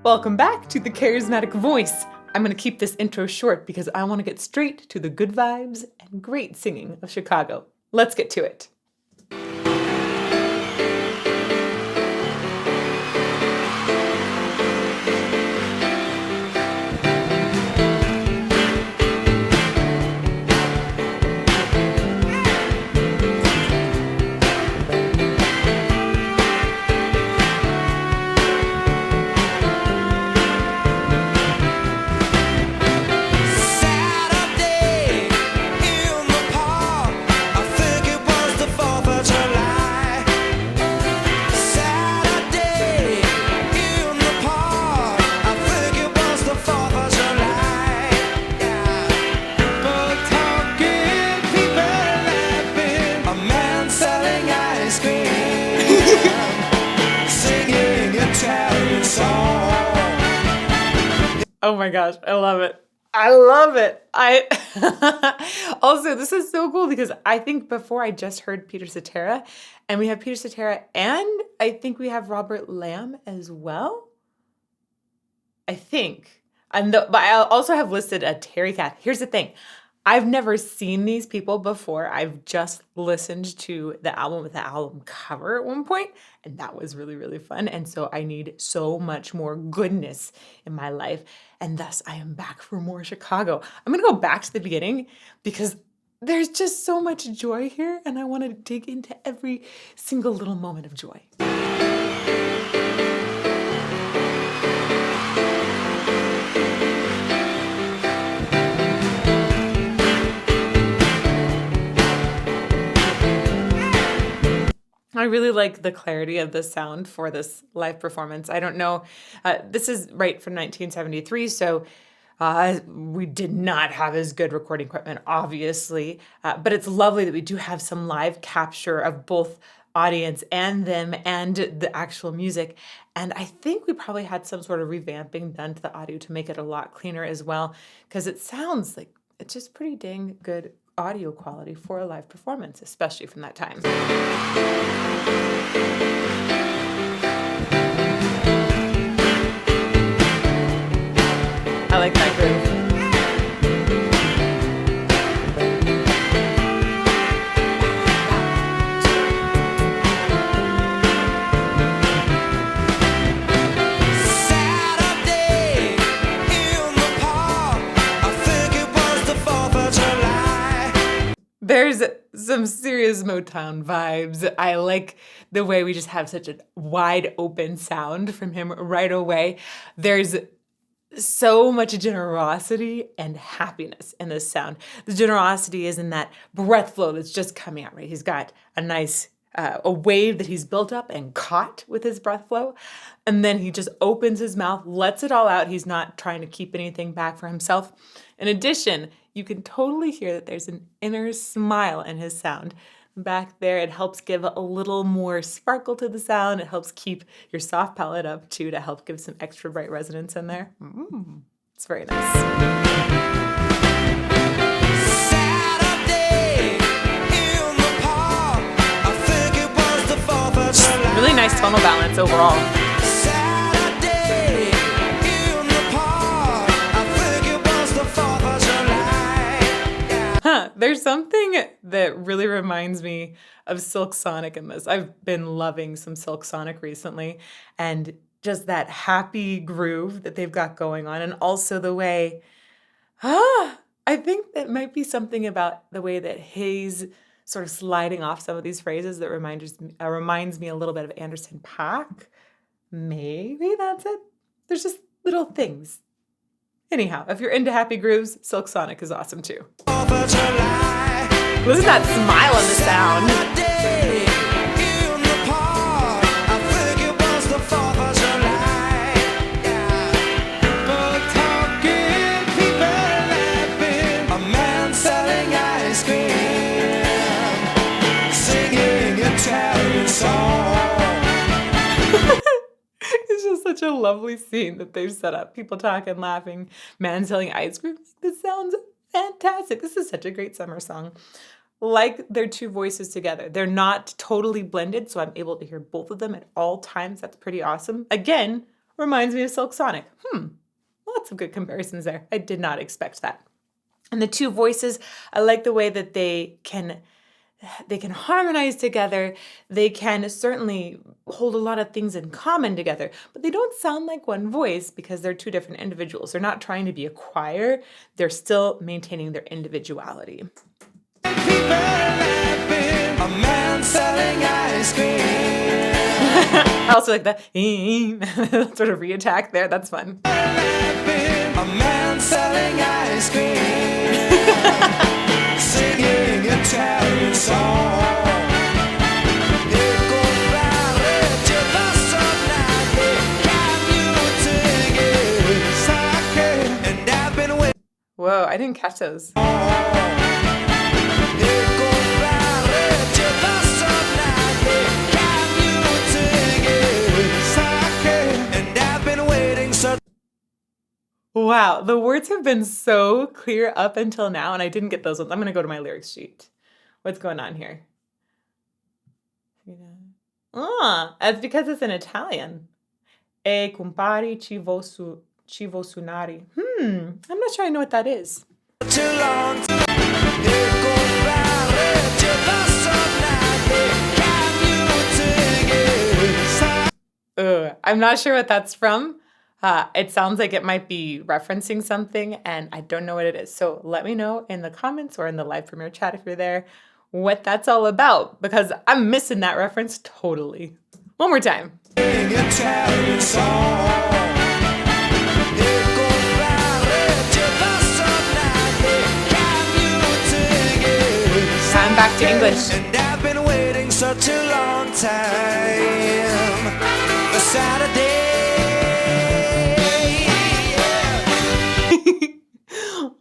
Welcome back to the Charismatic Voice. I'm going to keep this intro short because I want to get straight to the good vibes and great singing of Chicago. Let's get to it. Oh my gosh, I love it. I love it. Also, this is so cool because I think before I just heard Peter Cetera, and we have Peter Cetera, and I think we have Robert Lamb as well. I think. But I also have listed a Terry Kath. Here's the thing. I've never seen these people before. I've just listened to the album with the album cover at one point, and that was really, really fun. And so I need so much more goodness in my life. And thus I am back for more Chicago. I'm going to go back to the beginning because there's just so much joy here, and I want to dig into every single little moment of joy. I really like the clarity of the sound for this live performance. I don't know, this is right from 1973, so we did not have as good recording equipment, obviously, but it's lovely that we do have some live capture of both audience and them and the actual music. And I think we probably had some sort of revamping done to the audio to make it a lot cleaner as well, because it sounds like it's just pretty dang good audio quality for a live performance, especially from that time. I like that groove. There's some serious Motown vibes. I like the way we just have such a wide open sound from him right away. There's so much generosity and happiness in this sound. The generosity is in that breath flow that's just coming out, right? He's got a nice a wave that he's built up and caught with his breath flow. And then he just opens his mouth, lets it all out. He's not trying to keep anything back for himself. In addition, you can totally hear that there's an inner smile in his sound. Back there, it helps give a little more sparkle to the sound. It helps keep your soft palate up too, to help give some extra bright resonance in there. It's very nice. Really nice tonal balance overall. There's something that really reminds me of Silk Sonic in this. I've been loving some Silk Sonic recently, and just that happy groove that they've got going on, and also the way, I think that might be something about the way that he's sort of sliding off some of these phrases that reminds me a little bit of Anderson .Paak. Maybe that's it. There's just little things. Anyhow, if you're into happy grooves, Silk Sonic is awesome too. Listen to that smile in the sound. It's just such a lovely scene that they've set up. People talking, laughing, man selling ice cream. This sounds fantastic. This is such a great summer song. Like their two voices together. They're not totally blended, so I'm able to hear both of them at all times. That's pretty awesome. Again, reminds me of Silk Sonic. Lots of good comparisons there. I did not expect that. And the two voices, I like the way that they can harmonize together. They can certainly hold a lot of things in common together, but they don't sound like one voice because they're two different individuals. They're not trying to be a choir. They're still maintaining their individuality. A man selling ice cream. I also like the sort of re-attack there. That's fun. A man selling ice cream. Singing Italian song. Whoa, I didn't catch those. Wow, the words have been so clear up until now, and I didn't get those ones. I'm going to go to my lyrics sheet. What's going on here? That's because it's in Italian. E compari ci vo sunari. I'm not sure I know what that is. I'm not sure what that's from. It sounds like it might be referencing something, and I don't know what it is. So let me know in the comments or in the live premiere chat if you're there what that's all about, because I'm missing that reference totally. One more time. I'm back to English. And I've been waiting such a long time for Saturday.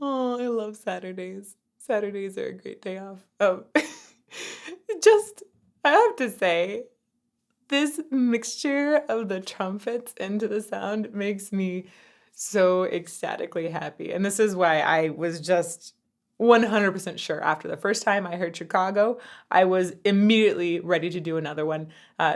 Oh, I love Saturdays. Saturdays are a great day off. I have to say, this mixture of the trumpets into the sound makes me so ecstatically happy. And this is why I was just 100% sure after the first time I heard Chicago, I was immediately ready to do another one.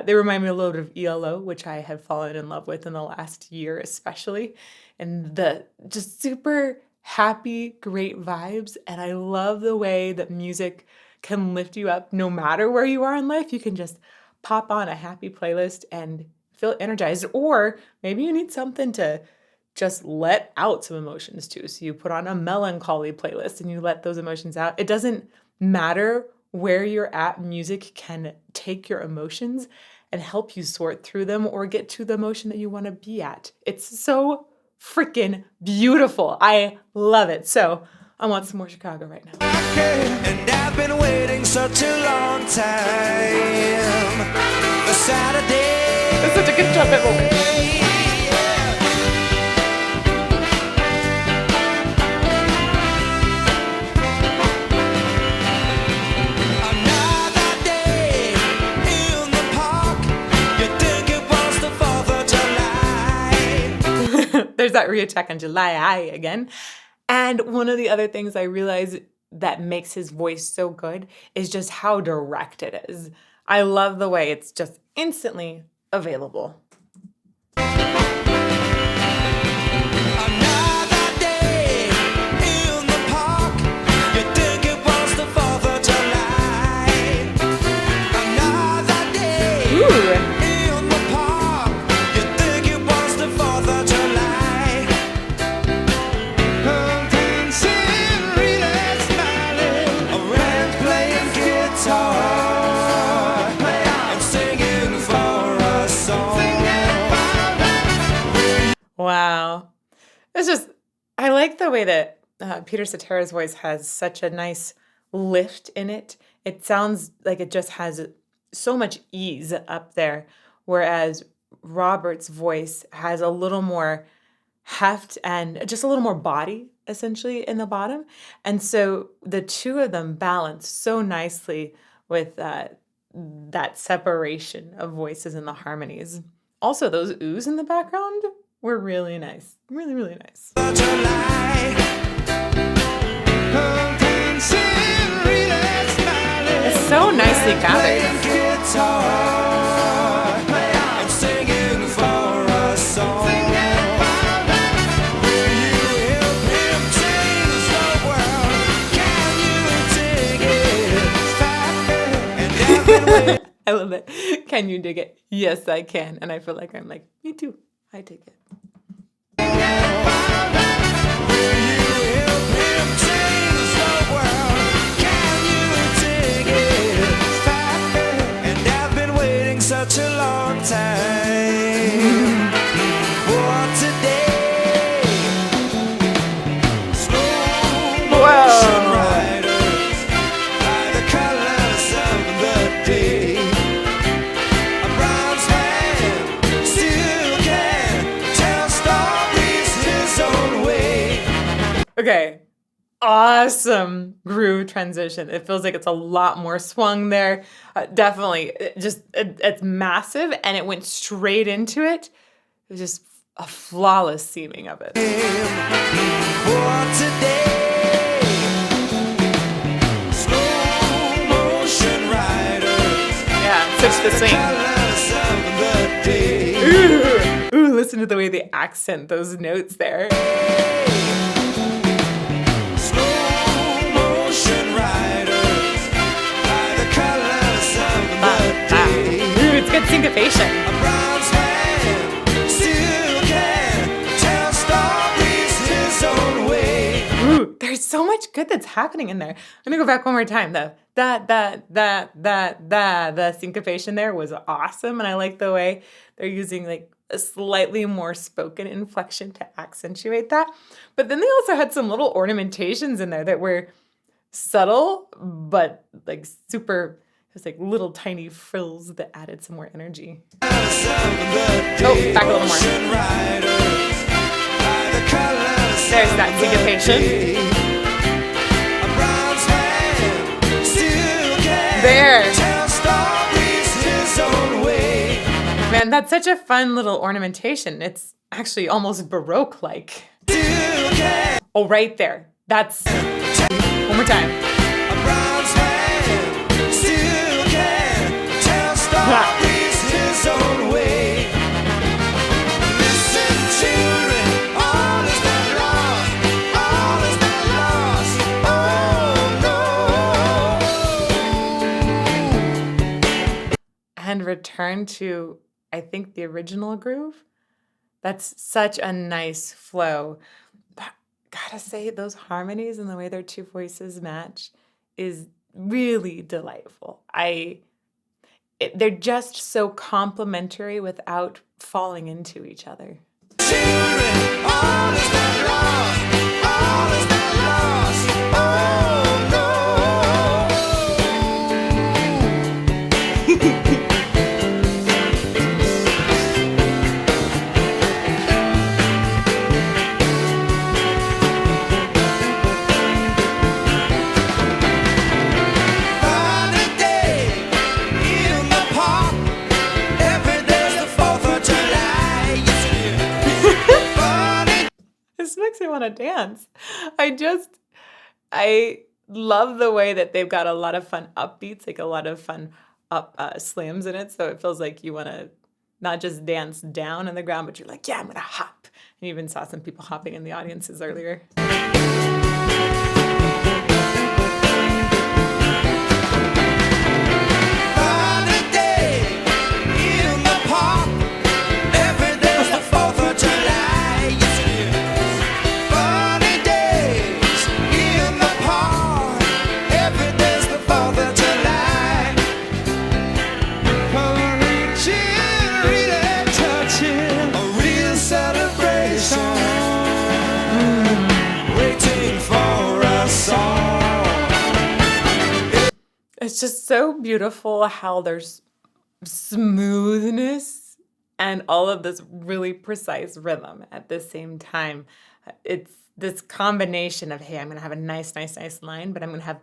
They remind me a little bit of ELO, which I have fallen in love with in the last year especially. And the just super happy, great vibes. And I love the way that music can lift you up no matter where you are in life. You can just pop on a happy playlist and feel energized. Or maybe you need something to just let out some emotions too. So you put on a melancholy playlist and you let those emotions out. It doesn't matter where you're at. Music can take your emotions and help you sort through them or get to the emotion that you want to be at. It's so freaking beautiful. I love it. So I want some more Chicago right now. And I've been waiting such a long time for Saturday. That's such a good trumpet moment. Another day in the park. You think it was the 4th of July. There's that re-attack on July again. And one of the other things I realize that makes his voice so good is just how direct it is. I love the way it's just instantly available. Another day in the park. You think it was the 4th of July. Another day in the park. You think it was the 4th of July. Pumpkin serene smiling, around playing guitar and singing for a song. Wow. It's just, I like the way that Peter Cetera's voice has such a nice lift in it. It sounds like it just has so much ease up there, whereas Robert's voice has a little more heft and just a little more body, essentially, in the bottom. And so the two of them balance so nicely with that separation of voices and the harmonies. Also, those oohs in the background were really nice. Really, really nice. It's so nicely gathered. And singing for a song. I love it. Can you dig it? Yes, I can. And I feel like I'm like, me too. I dig it. Such a long time for today. Slow motion riders by the colors of the day. A bronze man still can tell stories his own way. Okay. Awesome groove transition. It feels like it's a lot more swung there. Definitely, it's massive, and it went straight into it. It was just a flawless seaming of it. For today, slow motion riders. Yeah, switch the swing. Colors of the day. Ooh, listen to the way they accent those notes there. Slow motion riders by the colors of the day. Ooh, it's good syncopation. A bronze man still can tell stories his own way. Ooh, there's so much good that's happening in there. I'm gonna go back one more time though. The syncopation there was awesome, and I like the way they're using like a slightly more spoken inflection to accentuate that. But then they also had some little ornamentations in there that were subtle, but like super, it was like little tiny frills that added some more energy. Oh, back a little more. There's that syncopation. There. Man, that's such a fun little ornamentation. It's actually almost Baroque-like. Oh, right there. That's... One more time. And return to, I think, the original groove. That's such a nice flow. But gotta say, those harmonies and the way their two voices match is really delightful. They're just so complementary without falling into each other. Children, all is not lost, all is not lost, oh no. This makes me want to dance. I love the way that they've got a lot of fun upbeats, like a lot of fun slams in it. So it feels like you want to not just dance down on the ground, but you're like, yeah, I'm going to hop. And you even saw some people hopping in the audiences earlier. It's just so beautiful how there's smoothness and all of this really precise rhythm at the same time. It's this combination of, hey, I'm going to have a nice line, but I'm going to have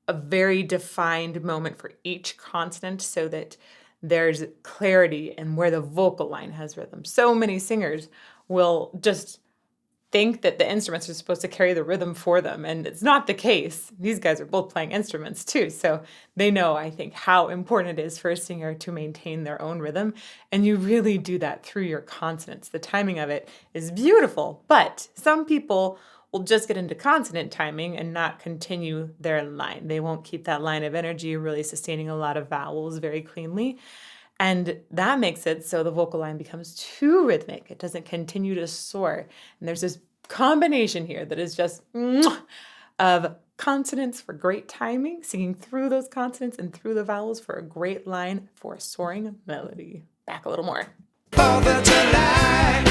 a very defined moment for each consonant so that there's clarity in where the vocal line has rhythm. So many singers will just think that the instruments are supposed to carry the rhythm for them, and it's not the case. These guys are both playing instruments too, so they know, I think, how important it is for a singer to maintain their own rhythm, and you really do that through your consonants. The timing of it is beautiful, but some people will just get into consonant timing and not continue their line. They won't keep that line of energy, really sustaining a lot of vowels very cleanly. And that makes it so the vocal line becomes too rhythmic. It doesn't continue to soar. And there's this combination here that is just of consonants for great timing, singing through those consonants and through the vowels for a great line for a soaring melody. Back a little more. Father tonight,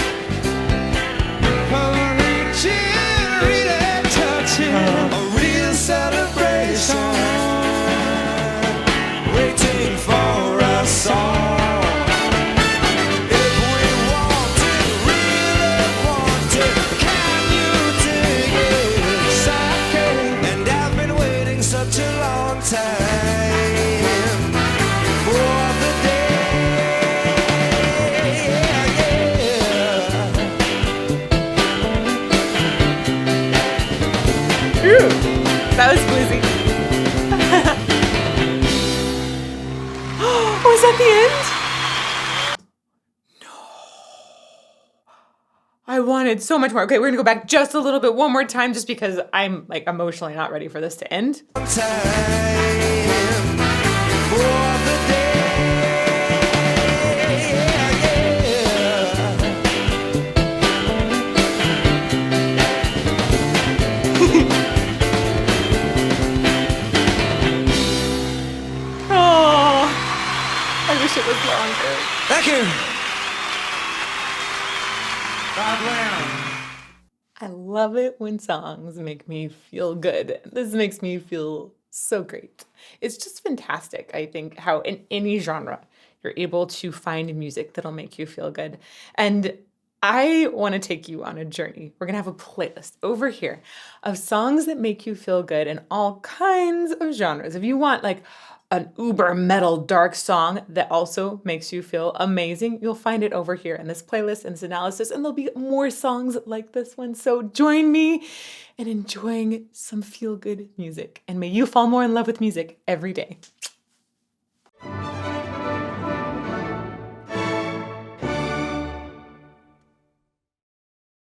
really touching, a real celebration, waiting for us all. If we want it, really want it, can you dig it? Yes, I can. And I've been waiting such a long time for the day. Ooh, that was bluesy. Was that the end? No. I wanted so much more. Okay, we're gonna go back just a little bit one more time just because I'm like emotionally not ready for this to end. Time for the Oh, I wish it was longer. Thank you. God bless. I love it when songs make me feel good. This makes me feel so great. It's just fantastic, I think, how in any genre you're able to find music that'll make you feel good. And I want to take you on a journey. We're going to have a playlist over here of songs that make you feel good in all kinds of genres. If you want like an uber metal dark song that also makes you feel amazing, you'll find it over here in this playlist and this analysis, and there'll be more songs like this one. So join me in enjoying some feel-good music, and may you fall more in love with music every day.